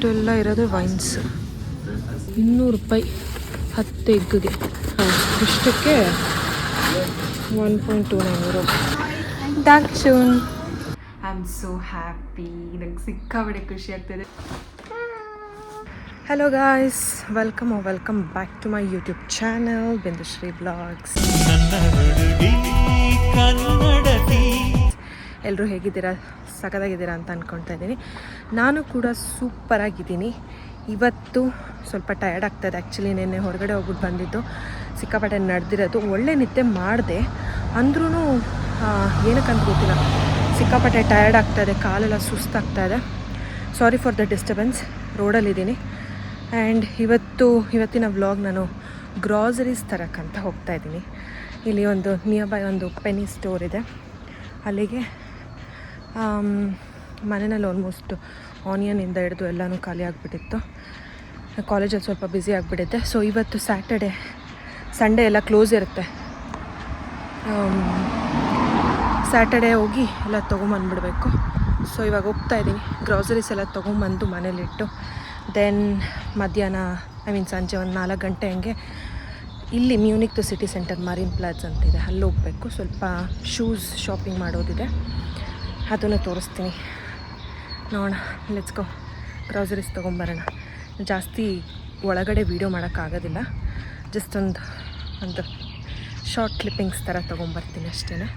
ಇಷ್ಟೆಲ್ಲ ಇರೋದು ವೈನ್ಸ್. 200 ರೂಪಾಯಿ 10 ಎಗ್ಗೆ. ಇಷ್ಟಕ್ಕೆ 1.29 euros. ದಾಕ್ಷನ್ ಐ ಆಮ್ ಸೋ ಹ್ಯಾಪಿ. ನಂಗೆ ಸಿಕ್ಕಾಬಡೆ ಖುಷಿ ಆಗ್ತಿದೆ. Hello guys, welcome back to my YouTube channel Bindushree blogs. ಎಲ್ಲರೂ ಹೇಗಿದ್ದೀರಾ? ಸಖತ್ತಾಗಿದ್ದೀರಾ ಅಂತ ಅಂದ್ಕೊಳ್ತಾ ಇದ್ದೀನಿ. ನಾನು ಕೂಡ ಸೂಪರಾಗಿದ್ದೀನಿ. ಇವತ್ತು ಸ್ವಲ್ಪ ಟಯರ್ಡ್ ಆಗ್ತಾಯಿದೆ. ಆ್ಯಕ್ಚುಲಿ ನೆನ್ನೆ ಹೊರಗಡೆ ಹೋಗ್ಬಿಟ್ಟು ಬಂದಿದ್ದು, ಸಿಕ್ಕಾಪಟ್ಟೆ ನಡೆದಿರೋದು. ಒಳ್ಳೆ ನಿದ್ದೆ ಮಾಡಿದೆ ಅಂದ್ರೂ ಏನಕ್ಕಂತ ಗೊತ್ತಿಲ್ಲ, ಸಿಕ್ಕಾಪಟ್ಟೆ ಟಯರ್ಡ್ ಆಗ್ತಾಯಿದೆ, ಕಾಲೆಲ್ಲ ಸುಸ್ತಾಗ್ತಾಯಿದೆ. Sorry for the disturbance. ರೋಡಲ್ಲಿದ್ದೀನಿ. ಆ್ಯಂಡ್ ಇವತ್ತಿನ ವ್ಲಾಗ್ ನಾನು ಗ್ರಾಸರೀಸ್ ತರೋಕ್ಕಂತ ಹೋಗ್ತಾಯಿದ್ದೀನಿ. ಇಲ್ಲಿ ಒಂದು ನಿಯರ್ ಬೈ ಒಂದು ಪೆನಿ ಸ್ಟೋರ್ ಇದೆ, ಅಲ್ಲಿಗೆ. ಮನೆಯಲ್ಲಿ ಆಲ್ಮೋಸ್ಟ್ ಆನಿಯನಿಂದ ಹಿಡಿದು ಎಲ್ಲನೂ ಖಾಲಿ ಆಗಿಬಿಟ್ಟಿತ್ತು. ಕಾಲೇಜಲ್ಲಿ ಸ್ವಲ್ಪ ಬ್ಯುಸಿ ಆಗಿಬಿಟ್ಟಿದ್ದೆ. ಸೊ ಇವತ್ತು ಸ್ಯಾಟರ್ಡೆ, ಸಂಡೇ ಎಲ್ಲ ಕ್ಲೋಸ್ ಇರುತ್ತೆ. ಸ್ಯಾಟರ್ಡೆ ಹೋಗಿ ಎಲ್ಲ ತೊಗೊಂಬಂದುಬಿಡ್ಬೇಕು. ಸೊ ಇವಾಗ ಹೋಗ್ತಾಯಿದ್ದೀನಿ. ಗ್ರಾಸರೀಸ್ ಎಲ್ಲ ತೊಗೊಂಬಂದು ಮನೇಲಿಟ್ಟು ದೆನ್ ಮಧ್ಯಾಹ್ನ ಸಂಜೆ ಒಂದು 4 ಗಂಟೆ ಹಂಗೆ ಇಲ್ಲಿ ಮ್ಯೂನಿಕ್ದು ಸಿಟಿ ಸೆಂಟರ್ ಮರೀನ್ ಪ್ಲಾಜ್ ಅಂತಿದೆ, ಅಲ್ಲಿ ಹೋಗಬೇಕು. ಸ್ವಲ್ಪ ಶೂಸ್ ಶಾಪಿಂಗ್ ಮಾಡೋದಿದೆ, ಅದನ್ನು ತೋರಿಸ್ತೀನಿ. ನೋಡೋಣ, ಲೆಟ್ಸ್ ಗೋ. ಗ್ರಾಸರೀಸ್ ತೊಗೊಂಬರೋಣ. ಜಾಸ್ತಿ ಒಳಗಡೆ ವೀಡಿಯೋ ಮಾಡೋಕ್ಕಾಗೋದಿಲ್ಲ, ಜಸ್ಟ್ ಒಂದು ಶಾರ್ಟ್ ಕ್ಲಿಪ್ಪಿಂಗ್ಸ್ ಥರ ತೊಗೊಂಬರ್ತೀನಿ ಅಷ್ಟೇ.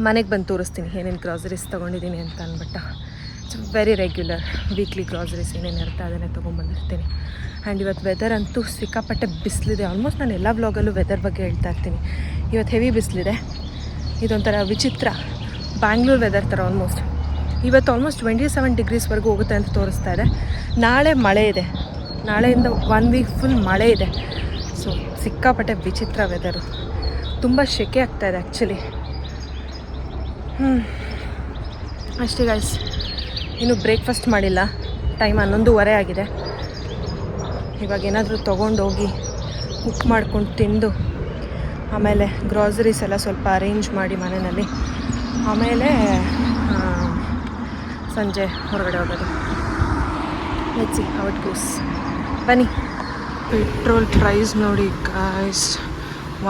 ಮನೆಗೆ ಬಂದು ತೋರಿಸ್ತೀನಿ ಏನೇನು ಗ್ರಾಸರೀಸ್ ತೊಗೊಂಡಿದ್ದೀನಿ ಅಂತ ಅಂದ್ಬಿಟ್ಟು. ವೆರಿ ರೆಗ್ಯುಲರ್ ವೀಕ್ಲಿ ಗ್ರಾಸರೀಸ್ ಏನೇನು ಇರುತ್ತೆ ಅದನ್ನೇ ತೊಗೊಂಬಂದಿರ್ತೀನಿ. ಆ್ಯಂಡ್ ಇವತ್ತು ವೆದರ್ ಅಂತೂ ಸಿಕ್ಕಾಪಟ್ಟೆ ಬಿಸಿಲಿದೆ. ಆಲ್ಮೋಸ್ಟ್ ನಾನು ಎಲ್ಲ ವ್ಲಾಗಲ್ಲೂ ವೆದರ್ ಬಗ್ಗೆ ಹೇಳ್ತಾ ಇರ್ತೀನಿ. ಇವತ್ತು ಹೆವಿ ಬಿಸಿಲಿದೆ. ಇದೊಂಥರ ವಿಚಿತ್ರ ಬ್ಯಾಂಗ್ಳೂರು ವೆದರ್ ಥರ ಆಲ್ಮೋಸ್ಟ್. ಇವತ್ತು ಆಲ್ಮೋಸ್ಟ್ 27 ಡಿಗ್ರೀಸ್ವರೆಗೂ ಹೋಗುತ್ತೆ ಅಂತ ತೋರಿಸ್ತಾ ಇದೆ. ನಾಳೆ ಮಳೆ ಇದೆ, ನಾಳೆಯಿಂದ 1 ವೀಕ್ ಫುಲ್ ಮಳೆ ಇದೆ. ಸೊ ಸಿಕ್ಕಾಪಟ್ಟೆ ವಿಚಿತ್ರ ವೆದರು. ತುಂಬ ಸೆಕೆ ಆಗ್ತಾಯಿದೆ ಆ್ಯಕ್ಚುಲಿ. ಅಷ್ಟೇ ಗೈಸ್. ಇನ್ನೂ ಬ್ರೇಕ್ಫಾಸ್ಟ್ ಮಾಡಿಲ್ಲ, ಟೈಮ್ 11:30 ಆಗಿದೆ. ಇವಾಗ ಏನಾದರೂ ತೊಗೊಂಡೋಗಿ ಕುಕ್ ಮಾಡ್ಕೊಂಡು ತಿಂದು ಆಮೇಲೆ ಗ್ರಾಸರೀಸ್ ಎಲ್ಲ ಸ್ವಲ್ಪ ಅರೇಂಜ್ ಮಾಡಿ ಮನೆಯಲ್ಲಿ, ಆಮೇಲೆ ಸಂಜೆ ಹೊರಗಡೆ ಹೋಗೋದು. Let's see how it goes. ಬನ್ನಿ. ಪೆಟ್ರೋಲ್ ಪ್ರೈಸ್ ನೋಡಿ ಗಾಯ್ಸ್,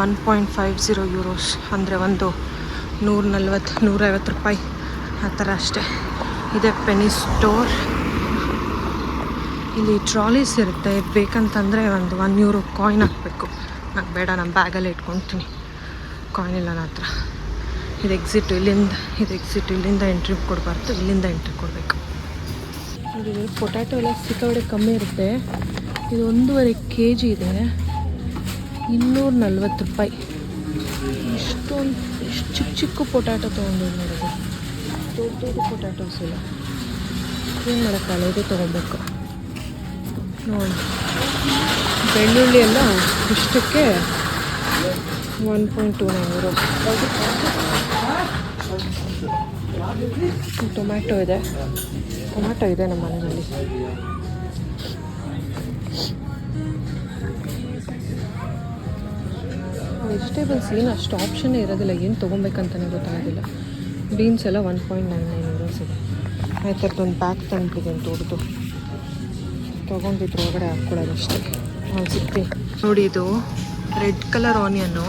1.50 euros, ಅಂದರೆ ಒಂದು 140-150 ರೂಪಾಯಿ ಆ ಥರ ಅಷ್ಟೇ ಇದೆ. ಪೆನಿ ಸ್ಟೋರ್. ಇಲ್ಲಿ ಟ್ರಾಲೀಸ್ ಇರುತ್ತೆ, ಬೇಕಂತಂದರೆ ಒಂದು 1 euro ಕಾಯಿನ್ ಹಾಕಬೇಕು. ನಂಗೆ ಬೇಡ, ನಾನು ಬ್ಯಾಗಲ್ಲೇ ಇಟ್ಕೊತೀನಿ, ಕಾಯಿನ್ ಇಲ್ಲ ನನ್ನ ಹತ್ರ. ಇದು ಎಕ್ಸಿಟ್ ಇಲ್ಲಿಂದ ಎಂಟ್ರಿ ಕೊಡಬಾರ್ದು, ಇಲ್ಲಿಂದ ಎಂಟ್ರಿ ಕೊಡಬೇಕು. ಇದು ಪೊಟ್ಯಾಟೊ ಎಲ್ಲ ಸಿಕ್ಕಾಪಟ್ಟೆ ಕಮ್ಮಿ ಇರುತ್ತೆ. ಇದು 1.5 kg ಇದೆ, 240 ರೂಪಾಯಿ. ಇಷ್ಟು ಚಿಕ್ಕ ಪೊಟ್ಯಾಟೊ ತೊಗೊಂಡು ನೋಡೋದು, ದೊಡ್ಡ ಪೊಟ್ಯಾಟೋಸ್ ಇಲ್ಲ. ಏನು ಮಾಡೋಕ್ಕಲ್ಲ, ಇದೇ ತೊಗೊಬೇಕು. ನೋಡಿ, ಬೆಳ್ಳುಳ್ಳಿ ಎಲ್ಲ ಇಷ್ಟಕ್ಕೆ 1.29 euros. ಟೊಮ್ಯಾಟೊ ಇದೆ ನಮ್ಮ ಮನೆಯಲ್ಲಿ. ವೆಜಿಟೇಬಲ್ಸ್ ಏನು ಅಷ್ಟು ಆಪ್ಷನ್ನೇ ಇರೋದಿಲ್ಲ, ಏನು ತೊಗೊಬೇಕಂತಲೇ ಗೊತ್ತಾಗೋದಿಲ್ಲ. ಬೀನ್ಸ್ ಎಲ್ಲ 1.99 euros ಇದೆ. ಆ ಥರದ್ದೊಂದು ಬ್ಯಾಗ್ ತಂದುಬಿಟ್ಟಿದ್ದೇನೆ ದೊಡ್ಡದು, ತೊಗೊಂಡಿದ್ರು ಒಳಗಡೆ ಹಾಕ್ಕೊಳ್ಳೋದು ಅಷ್ಟೇ. ಸಿಗ್ತೀನಿ ನೋಡಿ. ಇದು ರೆಡ್ ಕಲರ್ ಆನಿಯನ್ನು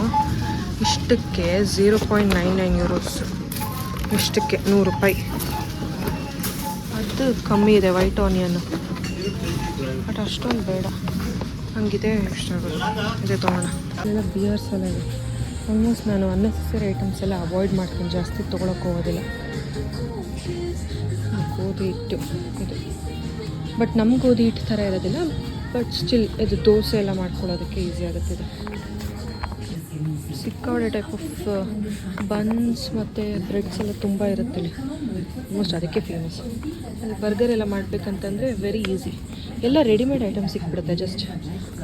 ಇಷ್ಟಕ್ಕೆ 0.99 euros. ಇಷ್ಟಕ್ಕೆ 100 ರೂಪಾಯಿ. ಅದು ಕಮ್ಮಿ ಇದೆ ವೈಟ್ ಆನಿಯನ್ನು, ಬಟ್ ಅಷ್ಟೊಂದು ಬೇಡ ಹಂಗಿದೆ. ಇಷ್ಟ ಇದೆ ತೊಗೊಳ್ಳೋಣ. ಎಲ್ಲ ಬಿಯರ್ಸ್ ಎಲ್ಲ ಇದೆ. ಆಲ್ಮೋಸ್ಟ್ ನಾನು ಅನ್ನೆಸೆಸರಿ ಐಟಮ್ಸ್ ಎಲ್ಲ ಅವಾಯ್ಡ್ ಮಾಡ್ತೀನಿ, ಜಾಸ್ತಿ ತೊಗೊಳಕ್ಕೆ ಹೋಗೋದಿಲ್ಲ. ಗೋಧಿ ಹಿಟ್ಟು ಇದು, ಬಟ್ ನಮ್ಮ ಗೋಧಿ ಹಿಟ್ಟು ಥರ ಇರೋದಿಲ್ಲ, ಬಟ್ ಸ್ಟಿಲ್ ಇದು ದೋಸೆ ಎಲ್ಲ ಮಾಡ್ಕೊಳ್ಳೋದಕ್ಕೆ ಈಸಿ ಆಗುತ್ತಿದೆ. ಸಿಕ್ಕಾಪಟ್ಟೆ ಟೈಪ್ ಆಫ್ ಬನ್ಸ್ ಮತ್ತು ಬ್ರೆಡ್ಸ್ ಎಲ್ಲ ತುಂಬ ಇರುತ್ತೆ ಇಲ್ಲಿ, ಆಲ್ಮೋಸ್ಟ್ ಅದಕ್ಕೆ ಫೇಮಸ್. ಅಲ್ಲಿ ಬರ್ಗರ್ ಎಲ್ಲ ಮಾಡಬೇಕಂತಂದರೆ ವೆರಿ ಈಸಿ, ಎಲ್ಲ ರೆಡಿಮೇಡ್ ಐಟಮ್ ಸಿಕ್ಬಿಡುತ್ತೆ, ಜಸ್ಟ್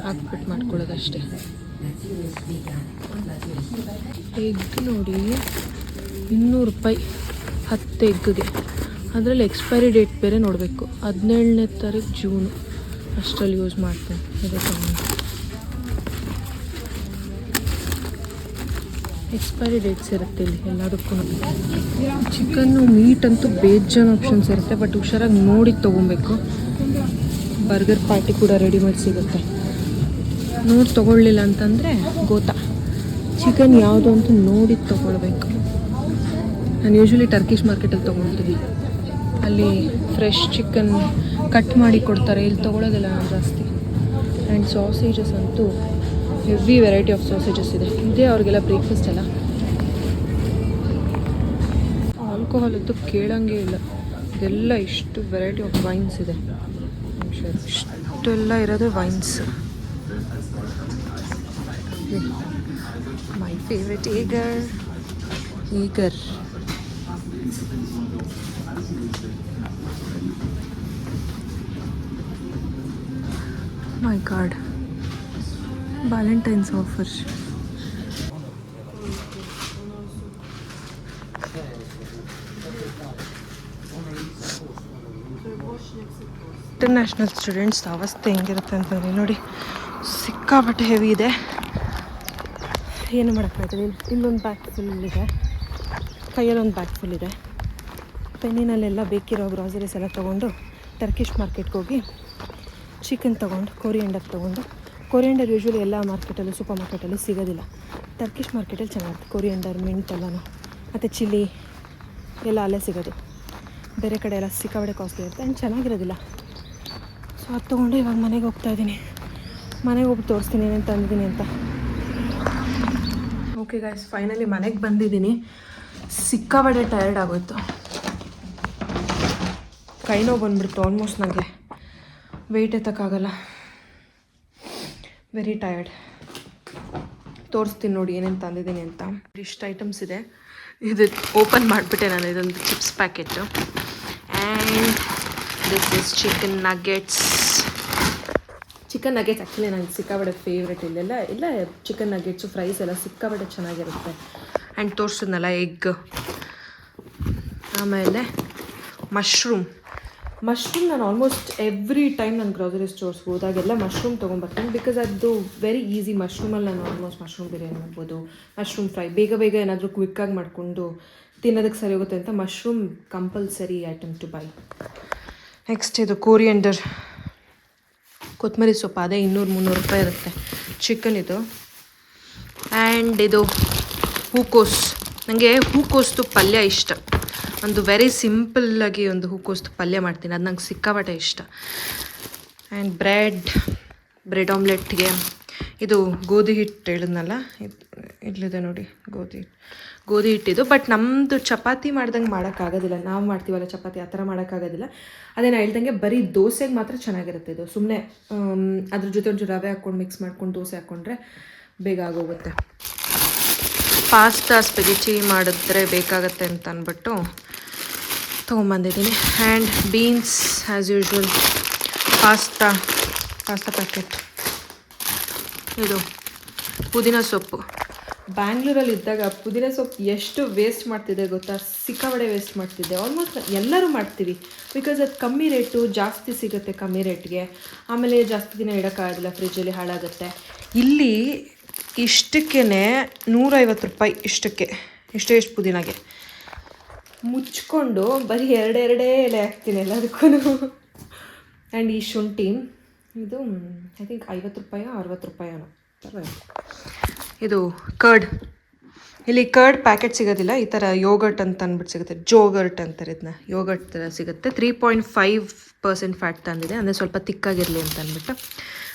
ಹಾಕ್ಬಿಟ್ಟು ಮಾಡ್ಕೊಳ್ಳೋದು ಅಷ್ಟೇ. ಎಗ್ ನೋಡಿ 200 ರೂಪಾಯಿ 10 ಎಗ್ಗೆ. ಅದರಲ್ಲಿ ಎಕ್ಸ್ಪೈರಿ ಡೇಟ್ ಬೇರೆ ನೋಡಬೇಕು, 17ನೇ ತಾರೀಕು ಜೂನು ಅಷ್ಟರಲ್ಲಿ ಯೂಸ್ ಮಾಡ್ತೀನಿ. ಇದಕ್ಕೆ ಎಕ್ಸ್ಪೈರಿ ಡೇಟ್ಸ್ ಇರುತ್ತೆ ಇಲ್ಲಿ ಎಲ್ಲದಕ್ಕೂ. ಚಿಕನ್ನು ಮೀಟ್ ಅಂತೂ ಬೇಜಾನ್ ಆಪ್ಷನ್ಸ್ ಇರುತ್ತೆ, ಬಟ್ ಹುಷಾರಾಗಿ ನೋಡಿ ತೊಗೊಬೇಕು. ಬರ್ಗರ್ ಪಾರ್ಟಿ ಕೂಡ ರೆಡಿಮೇಡ್ ಸಿಗುತ್ತೆ. ನೋಡಿ ತೊಗೊಳ್ಳಿಲ್ಲ ಅಂತಂದರೆ ಗೋತಾ. ಚಿಕನ್ ಯಾವುದು ಅಂತ ನೋಡಿ ತೊಗೊಳ್ಬೇಕು. ನಾನು ಯೂಶ್ವಲಿ ಟರ್ಕಿಶ್ ಮಾರ್ಕೆಟಲ್ಲಿ ತೊಗೊಳ್ತೀನಿ. ಅಲ್ಲಿ ಫ್ರೆಶ್ ಚಿಕನ್ ಕಟ್ ಮಾಡಿ ಕೊಡ್ತಾರೆ. ಇಲ್ಲಿ ತೊಗೊಳೋದಿಲ್ಲ ನಾನು ಜಾಸ್ತಿ. ಆ್ಯಂಡ್ ಸಾಸೇಜಸ್ ಅಂತೂ ಹೆವಿ ವೆರೈಟಿ ಆಫ್ ಸಾಸೇಜಸ್ ಇದೆ. ಇದೇ ಅವ್ರಿಗೆಲ್ಲ ಬ್ರೇಕ್ಫಾಸ್ಟ್ ಅಲ್ಲ. ಆಲ್ಕೋಹಾಲ್ ಅಂತೂ ಕೇಳಂಗೆ ಇಲ್ಲ. ಇದೆಲ್ಲ ಇಷ್ಟು ವೆರೈಟಿ ಆಫ್ ವೈನ್ಸ್ ಇದೆ. ಇಷ್ಟೆಲ್ಲ ಇರೋದು ವೈನ್ಸ್. ಮೈ ಫೇವ್ರೆಟ್ ಈಗರ್. My God, Valentine's offer. International students ಅವಸ್ಥೆ ಹೆಂಗಿರುತ್ತೆ ಅಂತಂದರೆ ನೋಡಿ, ಸಿಕ್ಕಾಪಟ್ಟೆ ಹೆವಿ ಇದೆ. ಏನು ಮಾಡೋಕ್ಕಾಗ್ತದೆ. ಇಲ್ಲೊಂದು ಬ್ಯಾಗ್ ಫುಲ್ ಇದೆ, ಕೈಯಲ್ಲೊಂದು ಬ್ಯಾಗ್ ಫುಲ್ ಇದೆ. ಪೆನ್ನಿನಲ್ಲೆಲ್ಲ ಬೇಕಿರೋ ಗ್ರಾಸರೀಸ್ ಎಲ್ಲ ತೊಗೊಂಡು ಟರ್ಕಿಶ್ ಮಾರ್ಕೆಟ್ಗೆ ಹೋಗಿ ಚಿಕನ್ ತೊಗೊಂಡು ಕೊರಿಯಂಡರ್ ಯೂಶ್ವಲಿ ಎಲ್ಲ ಮಾರ್ಕೆಟಲ್ಲೂ ಸೂಪರ್ ಮಾರ್ಕೆಟಲ್ಲೂ ಸಿಗೋದಿಲ್ಲ. ಟರ್ಕಿಶ್ ಮಾರ್ಕೆಟಲ್ಲಿ ಚೆನ್ನಾಗಿರುತ್ತೆ. ಕೊರಿಯಂಡರ್, ಮಿಂಟ್ ಎಲ್ಲನೂ, ಮತ್ತು ಚಿಲ್ಲಿ ಎಲ್ಲ ಅಲ್ಲೇ ಸಿಗೋದು. ಬೇರೆ ಕಡೆ ಎಲ್ಲ ಸಿಕ್ಕಾಪಟ್ಟೆ ಕಾಸ್ಟ್ಲಿ ಇರುತ್ತೆ ಆ್ಯಂಡ್ ಚೆನ್ನಾಗಿರೋದಿಲ್ಲ. ಸೊ ಅದು ತೊಗೊಂಡು ಇವಾಗ ಮನೆಗೆ ಹೋಗ್ತಾಯಿದ್ದೀನಿ. ಮನೆಗೆ ಹೋಗಿ ತೋರಿಸ್ತೀನಿ ಏನೇನು ತಂದಿದ್ದೀನಿ ಅಂತ. ಓಕೆ ಗೈಸ್, ಫೈನಲಿ ಮನೆಗೆ ಬಂದಿದ್ದೀನಿ. ಸಿಕ್ಕಾಪಟ್ಟೆ ಟಯರ್ಡ್ ಆಗೋಯ್ತು. ಕೈ ನೋವು ಬಂದುಬಿಡ್ತು ಆಲ್ಮೋಸ್ಟ್. ನನಗೆ ವೆಯ್ಟ್ ಎತ್ತಕ್ಕಾಗಲ್ಲ. Very tired. ತೋರಿಸ್ತೀನಿ ನೋಡಿ ಏನೇನು ತಂದಿದ್ದೀನಿ ಅಂತ. ಇಷ್ಟು ಐಟಮ್ಸ್ ಇದೆ. ಇದು ಓಪನ್ ಮಾಡಿಬಿಟ್ಟೆ ನಾನು. ಇದೊಂದು chips packet. And this is chicken nuggets. Actually ನನಗೆ ಸಿಕ್ಕಾಪಟ್ಟೆ ಫೇವ್ರೆಟ್. ಇಲ್ಲ ಚಿಕನ್ ನಗೆಟ್ಸು, ಫ್ರೈಸ್ ಎಲ್ಲ ಸಿಕ್ಕಾಪಟ್ಟೆ ಚೆನ್ನಾಗಿರುತ್ತೆ. ಆ್ಯಂಡ್ ತೋರಿಸಿದ್ನಲ್ಲ ಎಗ್. ಆಮೇಲೆ ಮಶ್ರೂಮ್ ನಾನು ಆಲ್ಮೋಸ್ಟ್ ಎವ್ರಿ ಟೈಮ್ ನಾನು ಗ್ರಾಸರಿ ಸ್ಟೋರ್ಸ್ಗೆ ಹೋದಾಗೆಲ್ಲ ಮಶ್ರೂಮ್ ತೊಗೊಂಬರ್ತೀನಿ. ಬಿಕಾಸ್ ಅದು ವೆರಿ ಈಸಿ. ಮಶ್ರೂಮಲ್ಲಿ ನಾನು ಆಲ್ಮೋಸ್ಟ್ ಮಶ್ರೂಮ್ ಬಿರಿಯಾನಿ ಮಾಡ್ಬೋದು, ಮಶ್ರೂಮ್ ಫ್ರೈ ಬೇಗ ಏನಾದರೂ ಕ್ವಿಕ್ಕಾಗಿ ಮಾಡಿಕೊಂಡು ತಿನ್ನೋದಕ್ಕೆ ಸರಿ ಹೋಗುತ್ತೆ ಅಂತ mushroom compulsory item to buy. Next ಇದು ಕೋರಿಯಂಡರ್, ಕೊತ್ತಂಬರಿ ಸೊಪ್ಪು. ಅದೇ 200-300 ರೂಪಾಯಿ ಇರುತ್ತೆ. ಚಿಕನ್ ಇದು. ಆ್ಯಂಡ್ ಇದು ಹೂಕೋಸು. ನನಗೆ ಹೂಕೋಸ್ದು ಪಲ್ಯ ಇಷ್ಟ. ಒಂದು ವೆರಿ ಸಿಂಪಲ್ಲಾಗಿ ಒಂದು ಹೂಕೋಸ್ದು ಪಲ್ಯ ಮಾಡ್ತೀನಿ. ಅದು ನಂಗೆ ಸಿಕ್ಕಾಪಟ್ಟೆ ಇಷ್ಟ. ಆ್ಯಂಡ್ ಬ್ರೆಡ್ ಆಮ್ಲೆಟ್ಗೆ ಇದು ಗೋಧಿ ಹಿಟ್ಟು ಹೇಳಿದ್ನಲ್ಲ, ಇಲ್ಲಿದೆ ನೋಡಿ ಗೋಧಿ ಹಿಟ್ಟಿದು. ಬಟ್ ನಮ್ಮದು ಚಪಾತಿ ಮಾಡ್ದಂಗೆ ಮಾಡೋಕ್ಕಾಗೋದಿಲ್ಲ. ನಾವು ಮಾಡ್ತೀವಲ್ಲ ಚಪಾತಿ, ಆ ಥರ ಮಾಡೋಕ್ಕಾಗೋದಿಲ್ಲ. ಅದೇ ನಾನು ಹೇಳ್ದಂಗೆ ಬರೀ ದೋಸೆಗೆ ಮಾತ್ರ ಚೆನ್ನಾಗಿರುತ್ತೆ ಇದು. ಸುಮ್ಮನೆ ಅದ್ರ ಜೊತೆ ಒಂಚೂರು ರವೆ ಹಾಕ್ಕೊಂಡು ಮಿಕ್ಸ್ ಮಾಡ್ಕೊಂಡು ದೋಸೆ ಹಾಕ್ಕೊಂಡ್ರೆ ಬೇಗ ಆಗೋಗುತ್ತೆ. ಪಾಸ್ತಾ ಸ್ಪೆಗೆಟಿ ಮಾಡಿದ್ರೆ ಬೇಕಾಗತ್ತೆ ಅಂತ ಅಂದ್ಬಿಟ್ಟು ತೊಗೊಂಬಂದಿದ್ದೀನಿ. And beans as usual. Pasta packet. ಇದು ಪುದೀನ ಸೊಪ್ಪು. ಬ್ಯಾಂಗ್ಳೂರಲ್ಲಿ ಇದ್ದಾಗ ಪುದೀನ ಸೊಪ್ಪು ಎಷ್ಟು ವೇಸ್ಟ್ ಮಾಡ್ತಿದ್ದೆ ಗೊತ್ತಾ? ಸಿಕ್ಕಾಪಟ್ಟೆ ವೇಸ್ಟ್ ಮಾಡ್ತಿದ್ದೆ. ಆಲ್ಮೋಸ್ಟ್ ಎಲ್ಲರೂ ಮಾಡ್ತೀವಿ. ಬಿಕಾಸ್ ಅದು ಕಮ್ಮಿ ರೇಟು, ಜಾಸ್ತಿ ಸಿಗುತ್ತೆ ಕಮ್ಮಿ ರೇಟ್ಗೆ. ಆಮೇಲೆ ಜಾಸ್ತಿ ದಿನ ಇಡೋಕ್ಕಾಗೋದಿಲ್ಲ, ಫ್ರಿಜ್ಜಲ್ಲಿ ಹಾಳಾಗುತ್ತೆ. ಇಲ್ಲಿ ಇಷ್ಟಕ್ಕೇ 150 ರೂಪಾಯಿ. ಎಷ್ಟು ಪುದೀನಾಗೆ ಮುಚ್ಕೊಂಡು ಬರೀ ಎರಡೇ ಎಲೆ ಹಾಕ್ತೀನಿ ಎಲ್ಲದಕ್ಕೂ. ಆ್ಯಂಡ್ ಈ ಶುಂಠಿ ಇದು ಐ ಥಿಂಕ್ 50 ರೂಪಾಯೋ 60 ರೂಪಾಯಿನೋ. ಇದು ಕರ್ಡ್. ಇಲ್ಲಿ ಕರ್ಡ್ ಪ್ಯಾಕೆಟ್ ಸಿಗೋದಿಲ್ಲ. ಈ ಥರ ಯೋಗರ್ಟ್ ಅಂತ ಅಂದ್ಬಿಟ್ಟು ಸಿಗುತ್ತೆ. ಜೋಗರ್ಟ್ ಅಂತಾರೆ ಇದನ್ನ. ಯೋಗರ್ಟ್ ಥರ ಸಿಗುತ್ತೆ. 3.5% ಫ್ಯಾಟ್ ತಂದಿದೆ. ಅಂದರೆ ಸ್ವಲ್ಪ ತಿಕ್ಕಾಗಿರಲಿ ಅಂತ ಅಂದ್ಬಿಟ್ಟು.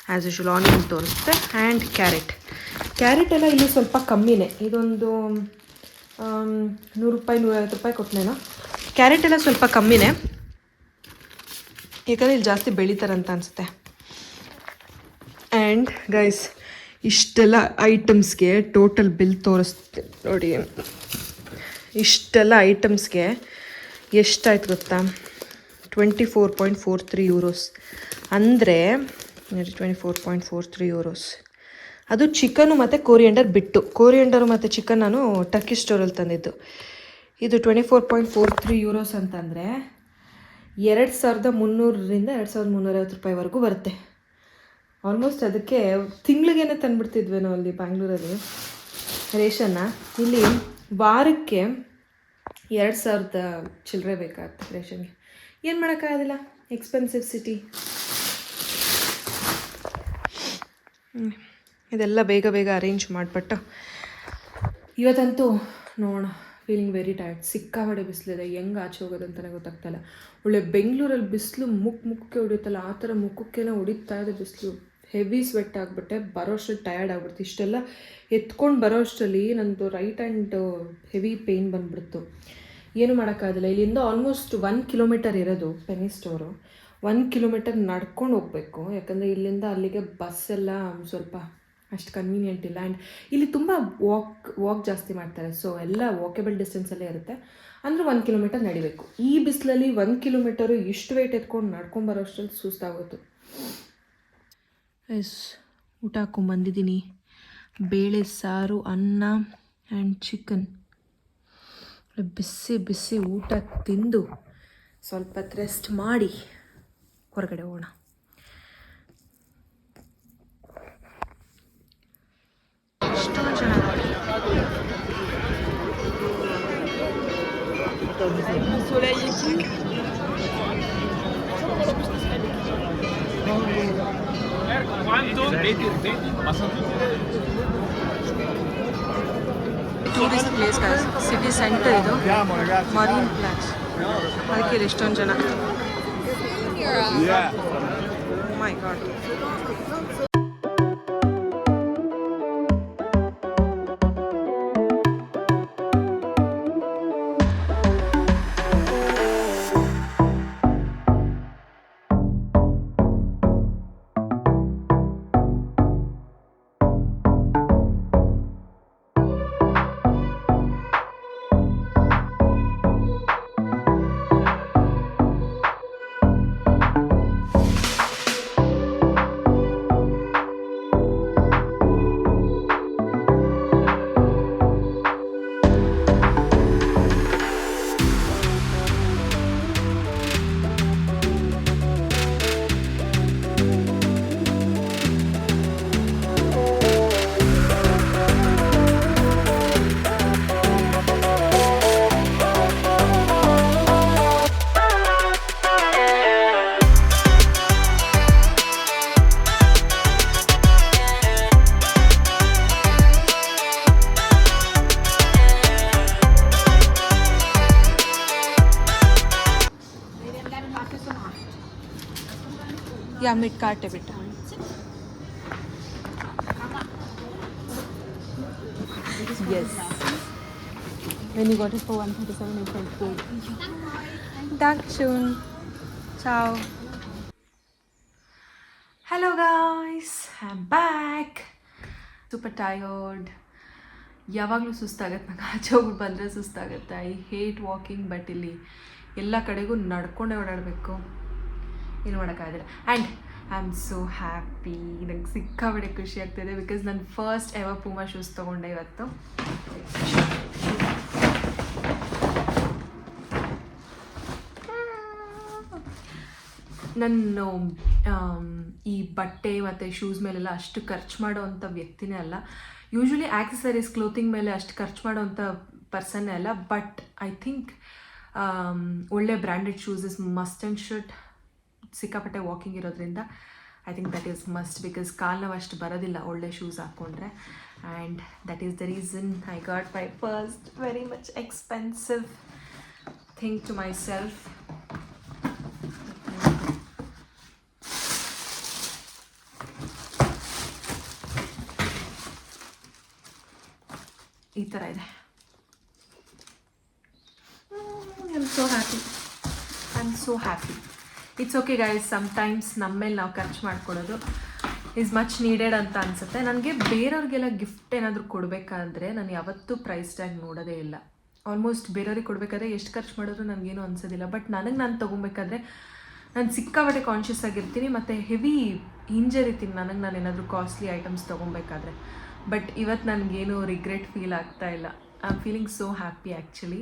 ಆ್ಯಸ್ ಯೂಶ್ವಲ್ ಆನಿಯನ್ ತೋರಿಸುತ್ತೆ. ಆ್ಯಂಡ್ ಕ್ಯಾರೆಟ್ ಎಲ್ಲ ಇಲ್ಲಿ ಸ್ವಲ್ಪ ಕಮ್ಮಿನೇ. ಇದೊಂದು 100 ರೂಪಾಯಿ 150 ರೂಪಾಯಿ ಕೊಟ್ಟನೇನೋ. ಕ್ಯಾರೆಟ್ ಎಲ್ಲ ಸ್ವಲ್ಪ ಕಮ್ಮಿನೇ, ಯಾಕಂದರೆ ಇಲ್ಲಿ ಜಾಸ್ತಿ ಬೆಳೀತಾರಂತ ಅನಿಸುತ್ತೆ. ಆ್ಯಂಡ್ ಗೈಸ್, ಇಷ್ಟೆಲ್ಲ ಐಟಮ್ಸ್ಗೆ ಟೋಟಲ್ ಬಿಲ್ ತೋರಿಸ್ತೆ ನೋಡಿ. ಇಷ್ಟೆಲ್ಲ ಐಟಮ್ಸ್ಗೆ ಎಷ್ಟಾಯ್ತು ಗೊತ್ತಾ? 24.43 ಯೂರೋಸ್. ಅಂದರೆ 24.43 ಯೂರೋಸ್. ಅದು ಚಿಕನು ಮತ್ತು ಕೋರಿಯಂಡರ್ ಬಿಟ್ಟು. ಕೋರಿಯಂಡರು ಮತ್ತು ಚಿಕನ್ ನಾನು ಟರ್ಕಿಶ್ ಸ್ಟೋರಲ್ಲಿ ತಂದಿದ್ದು. ಇದು 24.43 ಯೂರೋಸ್ ಅಂತಂದರೆ 2300ರಿಂದ 2350 ರೂಪಾಯಿವರೆಗೂ ಬರುತ್ತೆ. ಆಲ್ಮೋಸ್ಟ್ ಅದಕ್ಕೆ ತಿಂಗಳಿಗೇನೆ ತಂದುಬಿಡ್ತಿದ್ವೇನೋ ಅಲ್ಲಿ ಬ್ಯಾಂಗ್ಳೂರಲ್ಲಿ ರೇಷನ್ನ. ಇಲ್ಲಿ ವಾರಕ್ಕೆ 2000 ಚಿಲ್ಲರೆ ಬೇಕಾಗುತ್ತೆ ರೇಷನ್ಗೆ. ಏನು ಮಾಡೋಕ್ಕಾಗೋದಿಲ್ಲ, ಎಕ್ಸ್ಪೆನ್ಸಿವ್ ಸಿಟಿ. ಇದೆಲ್ಲ ಬೇಗ ಬೇಗ ಅರೇಂಜ್ ಮಾಡಿಬಿಟ್ಟು ಇವತ್ತಂತೂ ನೋಡೋಣ, ಫೀಲಿಂಗ್ ವೆರಿ ಟೈರ್ಡ್. ಸಿಕ್ಕಾಪಟ್ಟೆ ಬಿಸಿಲಿದೆ, ಹೆಂಗೆ ಆಚೆ ಹೋಗೋದಂತಲೇ ಗೊತ್ತಾಗ್ತಾಯಿಲ್ಲ. ಒಳ್ಳೆ ಬೆಂಗಳೂರಲ್ಲಿ ಬಿಸಿಲು ಮುಖಕ್ಕೆ ಹೊಡಿಯುತ್ತಲ್ಲ, ಆ ಥರ ಮುಖಕ್ಕೇನೆ ಹೊಡಿತಾ ಇದೆ ಬಿಸಿಲು. ಹೆವಿ ಸ್ವೆಟ್ ಆಗಿಬಿಟ್ಟೆ, ಬರೋಷ್ಟು ಟಯರ್ಡ್ ಆಗಿಬಿಡ್ತು. ಇಷ್ಟೆಲ್ಲ ಎತ್ಕೊಂಡು ಬರೋ ಅಷ್ಟರಲ್ಲಿ ನಂದು ರೈಟ್ ಹ್ಯಾಂಡ್ ಹೆವಿ ಪೇಯ್ನ್ ಬಂದುಬಿಡ್ತು. ಏನು ಮಾಡೋಕ್ಕಾಗಲ್ಲ. ಇಲ್ಲಿಂದ ಆಲ್ಮೋಸ್ಟ್ 1 ಕಿಲೋಮೀಟರ್ ಇರೋದು ಪೆನಿ ಸ್ಟೋರು. 1 ಕಿಲೋಮೀಟರ್ ನಡ್ಕೊಂಡು ಹೋಗಬೇಕು, ಯಾಕಂದರೆ ಇಲ್ಲಿಂದ ಅಲ್ಲಿಗೆ ಬಸ್ ಎಲ್ಲ ಸ್ವಲ್ಪ ಅಷ್ಟು ಕನ್ವೀನಿಯೆಂಟ್ ಇಲ್ಲ. ಆ್ಯಂಡ್ ಇಲ್ಲಿ ತುಂಬ ವಾಕ್ ಜಾಸ್ತಿ ಮಾಡ್ತಾರೆ, ಸೊ ಎಲ್ಲ ವಾಕೇಬಲ್ ಡಿಸ್ಟೆನ್ಸಲ್ಲೇ ಇರುತ್ತೆ. ಅಂದರೆ 1 ಕಿಲೋಮೀಟರ್ ನಡಿಬೇಕು. ಈ ಬಿಸಿಲಲ್ಲಿ 1 ಕಿಲೋಮೀಟರು ಇಷ್ಟು ವೆಯ್ಟ್ ಎತ್ಕೊಂಡು ನಡ್ಕೊಂಬರೋ ಅಷ್ಟರಲ್ಲಿ ಸುಸ್ತಾಗೋದು. ಊಟ ಹಾಕ್ಕೊಂಬಂದಿದ್ದೀನಿ. ಬೇಳೆ ಸಾರು, ಅನ್ನ ಆ್ಯಂಡ್ ಚಿಕನ್. ಬಿಸಿ ಬಿಸಿ ಊಟ ತಿಂದು ಸ್ವಲ್ಪ ರೆಸ್ಟ್ ಮಾಡಿ ಹೊರಗಡೆ ಹೋಗೋಣ. ಎಷ್ಟೊಂದು ಜನ ಟೂರಿಸ್ಟ್ ಪ್ಲೇಸ್ ಸಿಟಿ ಸೆಂಟರ್ ಇದು, ಮರೀನ್ ಪ್ಲಾಸ್. ಅದಕ್ಕೆ ಎಷ್ಟೊಂದು ಜನ. ಮೈ ಗಾಡ್. या मीठ काटे बेटा. Yes. When you got it for 137, it felt good. Dankeschön. Ciao. Hello guys, I'm back. Super tired. ಯಾವಾಗಲೂ ಸುಸ್ತಾಗತ್ತೆ ನಂಗೆ. ಆಚೆ ಹೋಗ್ಬಿಟ್ಟು ಬಂದರೆ ಸುಸ್ತಾಗುತ್ತೆ. ಐ ಹೇಟ್ ವಾಕಿಂಗ್, ಬಟ್ ಇಲ್ಲಿ ಎಲ್ಲ ಕಡೆಗೂ ನಡ್ಕೊಂಡೇ ಓಡಾಡಬೇಕು, ಏನು ಮಾಡೋಕ್ಕಾಗಲ್ಲ. And I am so happy. ನಂಗೆ ಸಿಕ್ಕಾಬಟ್ಟೆ ಖುಷಿ ಆಗ್ತಾಯಿದೆ, ಬಿಕಾಸ್ ನಾನು ಫಸ್ಟ್ ಎವರ್ ಪೂಮಾ ಶೂಸ್ ತೊಗೊಂಡೆ ಇವತ್ತು. ನಾನು ಈ ಬಟ್ಟೆ ಮತ್ತು ಶೂಸ್ ಮೇಲೆಲ್ಲ ಅಷ್ಟು ಖರ್ಚು ಮಾಡೋವಂಥ ವ್ಯಕ್ತಿನೇ ಅಲ್ಲ. ಯೂಶ್ವಲಿ ಆಕ್ಸೆಸರೀಸ್, ಕ್ಲೋತಿಂಗ್ ಮೇಲೆ ಅಷ್ಟು ಖರ್ಚು ಮಾಡೋವಂಥ ಪರ್ಸನ್ನೇ ಅಲ್ಲ. ಬಟ್ ಐ ಥಿಂಕ್ ಒಳ್ಳೆ branded shoes is must and should. ಸಿಕ್ಕಾಪಟ್ಟೆ ವಾಕಿಂಗ್ ಇರೋದ್ರಿಂದ I think that is must, because ಕಾಲು ನೋವು ಅಷ್ಟು ಬರೋದಿಲ್ಲ ಒಳ್ಳೆ ಶೂಸ್ ಹಾಕ್ಕೊಂಡ್ರೆ. And that is the reason I got my first very much expensive thing to myself. ಈ ಥರ ಇದೆ. I am so happy. It's okay guys, sometimes ನಮ್ಮ ಮೇಲೆ ನಾವು ಖರ್ಚು ಮಾಡ್ಕೊಳ್ಳೋದು ಈಸ್ ಮಚ್ ನೀಡೆಡ್ ಅಂತ ಅನಿಸುತ್ತೆ. ನನಗೆ ಬೇರೆಯವ್ರಿಗೆಲ್ಲ ಗಿಫ್ಟ್ ಏನಾದರೂ ಕೊಡಬೇಕಾದ್ರೆ ನಾನು ಯಾವತ್ತೂ ಪ್ರೈಸ್ ಟ್ಯಾಗ್ ನೋಡೋದೇ ಇಲ್ಲ. ಆಲ್ಮೋಸ್ಟ್ ಬೇರೆಯವ್ರಿಗೆ ಕೊಡಬೇಕಾದ್ರೆ ಎಷ್ಟು ಖರ್ಚು ಮಾಡಿದ್ರು ನನಗೇನು ಅನಿಸೋದಿಲ್ಲ. ಬಟ್ ನನಗೆ ನಾನು ತೊಗೊಬೇಕಾದ್ರೆ ನಾನು ಸಿಕ್ಕಾಪಟ್ಟೆ ಕಾನ್ಷಿಯಸ್ ಆಗಿರ್ತೀನಿ ಮತ್ತು ಹೆವಿ ಹಿಂಜರಿತೀನಿ ನಾನು ಏನಾದರೂ ಕಾಸ್ಟ್ಲಿ ಐಟಮ್ಸ್ ತೊಗೊಬೇಕಾದ್ರೆ. ಬಟ್ ಇವತ್ತು ನನಗೇನು ರಿಗ್ರೆಟ್ ಫೀಲ್ ಆಗ್ತಾ ಇಲ್ಲ. I am feeling so happy actually.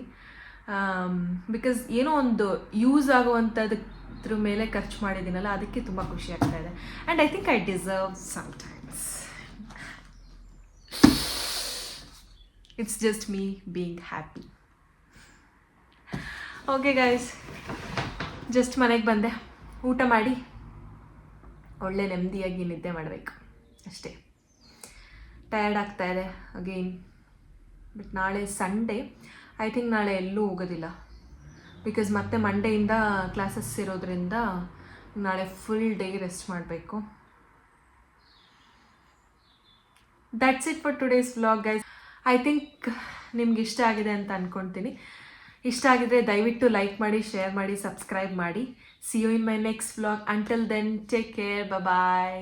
Because ಏನೋ ಒಂದು ಯೂಸ್ ಆಗುವಂಥದ್ರ ಮೇಲೆ ಖರ್ಚು ಮಾಡಿದ್ದೀನಲ್ಲ, ಅದಕ್ಕೆ ತುಂಬ ಖುಷಿ ಆಗ್ತಾ ಇದೆ. And I think I deserve sometimes. It's just me being happy. Okay guys, just ಮನೆಗೆ ಬಂದೆ, ಊಟ ಮಾಡಿ ಒಳ್ಳೆ ನೆಮ್ಮದಿಯಾಗಿ ನಿದ್ದೆ ಮಾಡಬೇಕು. ಅಷ್ಟೇ. ಟಯರ್ಡ್ ಆಗ್ತಾ ಇದೆ ಅಗೇನ್. ಬಟ್ ನಾಳೆ ಸಂಡೇ, ಐ ಥಿಂಕ್ ನಾಳೆ ಎಲ್ಲೂ ಹೋಗೋದಿಲ್ಲ, ಬಿಕಾಸ್ ಮತ್ತೆ ಮಂಡೆಯಿಂದ ಕ್ಲಾಸಸ್ ಇರೋದ್ರಿಂದ ನಾಳೆ ಫುಲ್ ಡೇ ರೆಸ್ಟ್ ಮಾಡಬೇಕು. That's it for today's vlog guys. I think ನಿಮ್ಗೆ ಇಷ್ಟ ಆಗಿದೆ ಅಂತ ಅಂದ್ಕೊಳ್ತೀನಿ. ಇಷ್ಟ ಆಗಿದ್ರೆ ದಯವಿಟ್ಟು ಲೈಕ್ ಮಾಡಿ, ಶೇರ್ ಮಾಡಿ, ಸಬ್ಸ್ಕ್ರೈಬ್ ಮಾಡಿ. See you in my next vlog. Until then, take care, bye.